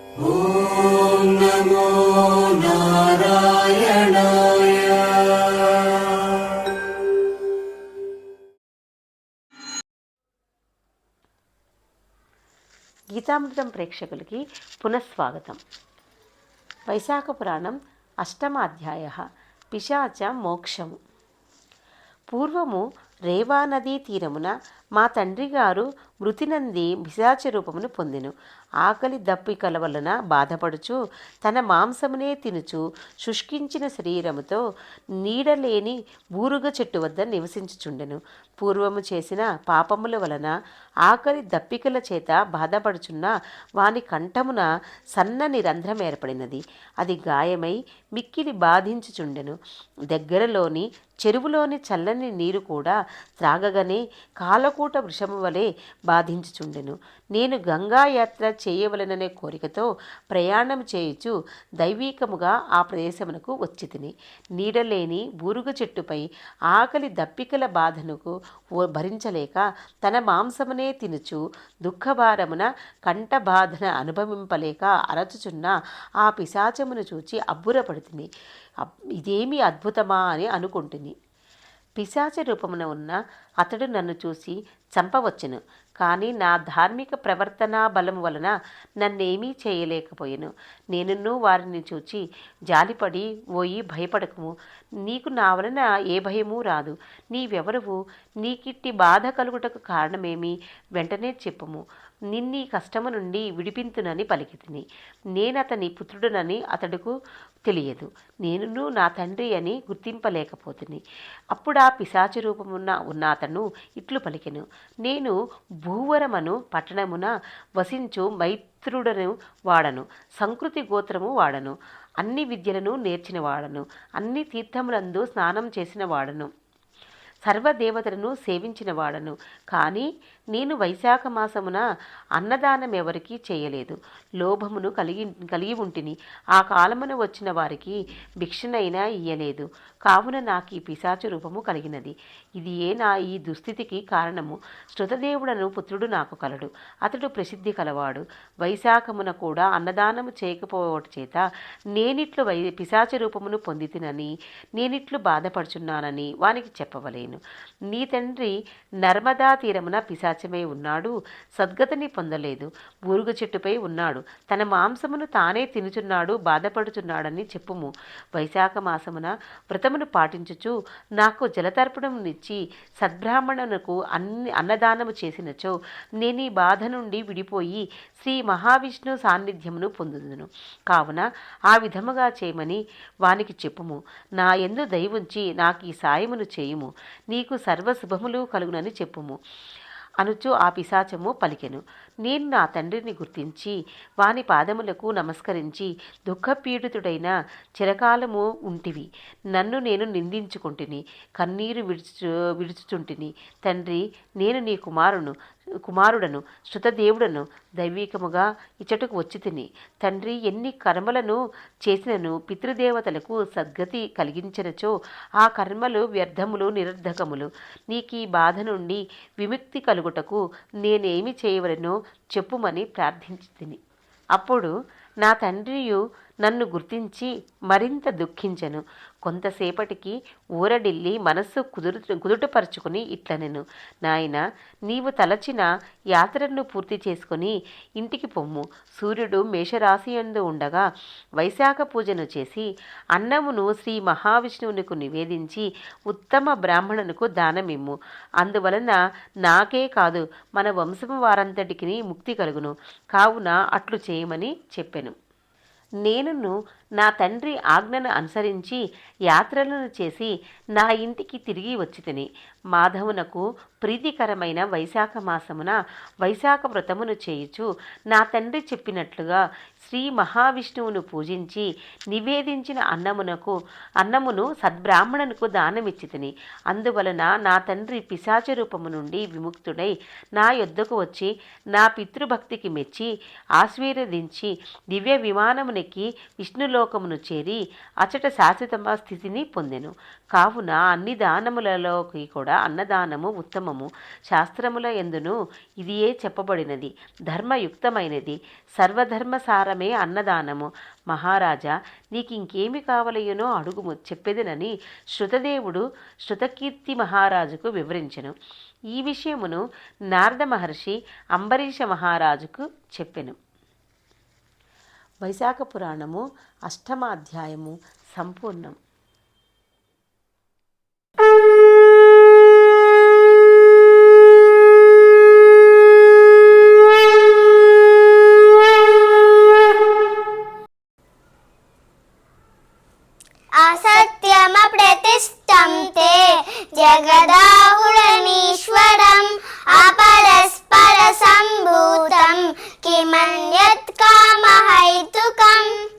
ఓం నమో నారాయణాయ. గీతామృతం ప్రేక్షకులకి పునఃస్వాగతం. వైశాఖ పురాణం అష్టమాధ్యాయ పిశాచ మోక్షము. పూర్వము రేవా నదీ తీరమున మా తండ్రి గారు మృతినంది పిశాచ రూపమును పొందెను. ఆకలి దప్పికల వలన బాధపడుచు తన మాంసమునే తినుచు శుష్కించిన శరీరముతో నీడలేని బూరుగ చెట్టు వద్ద నివసించుచుండెను. పూర్వము చేసిన పాపముల వలన ఆకలి దప్పికల చేత బాధపడుచున్న వాని కంఠమున సన్నని రంధ్రం ఏర్పడినది. అది గాయమై మిక్కిలి బాధించుచుండెను. దగ్గరలోని చెరువులోని చల్లని నీరు కూడా త్రాగగానే కాలకూట వృషము వలె బాధించుచుండెను. నేను గంగాయాత్ర చేయవలననే కోరికతో ప్రయాణం చేయుచు దైవీకముగా ఆ ప్రదేశమునకు వచ్చి తిని నీడలేని బూరుగ చెట్టుపై ఆకలి దప్పికల బాధనకు భరించలేక తన మాంసమునే తినుచు దుఃఖభారమున కంఠ బాధన అనుభవింపలేక అరచుచున్న ఆ పిశాచమును చూచి అబ్బురపడుతుంది. ఇదేమి అద్భుతమా అని అనుకుంటుని. పిశాచ రూపమున ఉన్న అతడు నన్ను చూసి చంపవచ్చును, కానీ నా ధార్మిక ప్రవర్తనా బలము వలన నన్నేమీ చేయలేకపోయాను. నేనును వారిని చూచి జాలిపడి, ఓయి భయపడకము, నీకు నా వలన ఏ భయమూ రాదు. నీవెవరువు? నీకిట్టి బాధ కలుగుటకు కారణమేమి? వెంటనే చెప్పుము, నిన్నీ కష్టము నుండి విడిపింతునని పలికితిని. నేనతని పుత్రుడనని అతడుకు తెలియదు. నేనును నా తండ్రి అని గుర్తింపలేకపోతుంది. అప్పుడా పిశాచ రూపమున్న అతను ఇట్లు పలికెను, నేను భూవరమను పట్టణమున వసించు మైత్రుడను వాడను, సంకృతి గోత్రము వాడను, అన్ని విద్యలను నేర్చిన వాడను, అన్ని తీర్థములందు స్నానం చేసిన వాడను, సర్వదేవతలను సేవించిన వాడను. కానీ నేను వైశాఖ మాసమున అన్నదానం ఎవరికీ చేయలేదు. లోభమును కలిగి ఉంటిని. ఆ కాలమున వచ్చిన వారికి భిక్షనైనా ఇయ్యలేదు. కావున నాకు ఈ పిశాచ రూపము కలిగినది. ఇది నా ఈ దుస్థితికి కారణము. శృతదేవుడను పుత్రుడు నాకు కలడు. అతడు ప్రసిద్ధి కలవాడు. వైశాఖమున కూడా అన్నదానము చేయకపోవట చేత నేనిట్లు పిశాచ రూపమును పొందితినని, నేనిట్లు బాధపడుచున్నానని వానికి చెప్పవలేను. నీ తండ్రి నర్మదా తీరమున పిశాచమై ఉన్నాడు, సద్గతిని పొందలేదు, బూరుగ చెట్టుపై ఉన్నాడు, తన మాంసమును తానే తినుచున్నాడు, బాధపడుచున్నాడని చెప్పుము. వైశాఖ మాసమున వ్రతమును పాటించుచు నాకు జలతర్పణమునిచ్చి సద్బ్రాహ్మణునకు అన్నదానము చేసినచో నేను ఈ బాధ నుండి విడిపోయి శ్రీ మహావిష్ణు సాన్నిధ్యమును పొందుదును. కావున ఆ విధముగా చేయమని వానికి చెప్పుము. నా యందు దయవుంచి నాకు ఈ సాయమును చేయుము. నీకు సర్వశుభములు కలుగునని చెప్పుము అనుచు ఆ పిశాచము పలికెను. నేను నా తండ్రిని గుర్తించి వాని పాదములకు నమస్కరించి, దుఃఖపీడితుడైన చిరకాలము ఉంటివి, నన్ను నేను నిందించుకుంటుని, కన్నీరు విడుచుచుంటిని. తండ్రి, నేను నీ కుమారుడను, శృతదేవుడను, దైవికముగా ఇచ్చటకు వచ్చి తిని. తండ్రి, ఎన్ని కర్మలను చేసినను పితృదేవతలకు సద్గతి కలిగించినచో ఆ కర్మలు వ్యర్థములు, నిరర్ధకములు. నీకీ బాధ నుండి విముక్తి కలుగుటకు నేనేమి చేయవలెనో చెప్పుమని ప్రార్థించి తిని. అప్పుడు నా తండ్రియు నన్ను గుర్తించి మరింత దుఃఖించెను. కొంతసేపటికి ఊరడిల్లి మనస్సు కుదుటపరుచుకుని ఇట్లనెను, నాయన, నీవు తలచిన యాత్రను పూర్తి చేసుకుని ఇంటికి పొమ్ము. సూర్యుడు మేషరాశియందు ఉండగా వైశాఖ పూజను చేసి అన్నమును శ్రీ మహావిష్ణువునికి నివేదించి ఉత్తమ బ్రాహ్మణునికి దానమిమ్ము. అందువలన నాకే కాదు మన వంశము వారంతటికి ముక్తి కలుగును. కావున అట్లు చేయమని చెప్పెను. నేనును నా తండ్రి ఆజ్ఞను అనుసరించి యాత్రలను చేసి నా ఇంటికి తిరిగి వచ్చి తిని మాధవునకు ప్రీతికరమైన వైశాఖ మాసమున వైశాఖ వ్రతమును చేయుచు నా తండ్రి చెప్పినట్లుగా శ్రీ మహావిష్ణువును పూజించి నివేదించిన అన్నమును సద్బ్రాహ్మణునకు దానమిచ్చి తిని. అందువలన నా తండ్రి పిశాచ రూపము నుండి విముక్తుడై నా యొద్దకు వచ్చి నా పితృభక్తికి మెచ్చి ఆశీర్వదించి దివ్య విమానమునెక్కి విష్ణులో స్వర్గలోకమును చేరి అచట శాశ్వత స్థితిని పొందెను. కావున అన్ని దానములలోకి కూడా అన్నదానము ఉత్తమము. శాస్త్రముల ఎందును ఇదియే చెప్పబడినది, ధర్మయుక్తమైనది. సర్వధర్మసారమే అన్నదానము. మహారాజా, నీకింకేమి కావలయునో అడుగుము, చెప్పెదనని శృతదేవుడు శృతకీర్తి మహారాజుకు వివరించెను. ఈ విషయమును నారద మహర్షి అంబరీష మహారాజుకు చెప్పెను. వైశాఖ పురాణము 8వ అధ్యాయము సంపూర్ణం. असत्यमप्रतिष्ठं ते जगदाहुरणीश्वरम् अपरस्परसम्भूतं किमन्यत् कामहैतुकम्।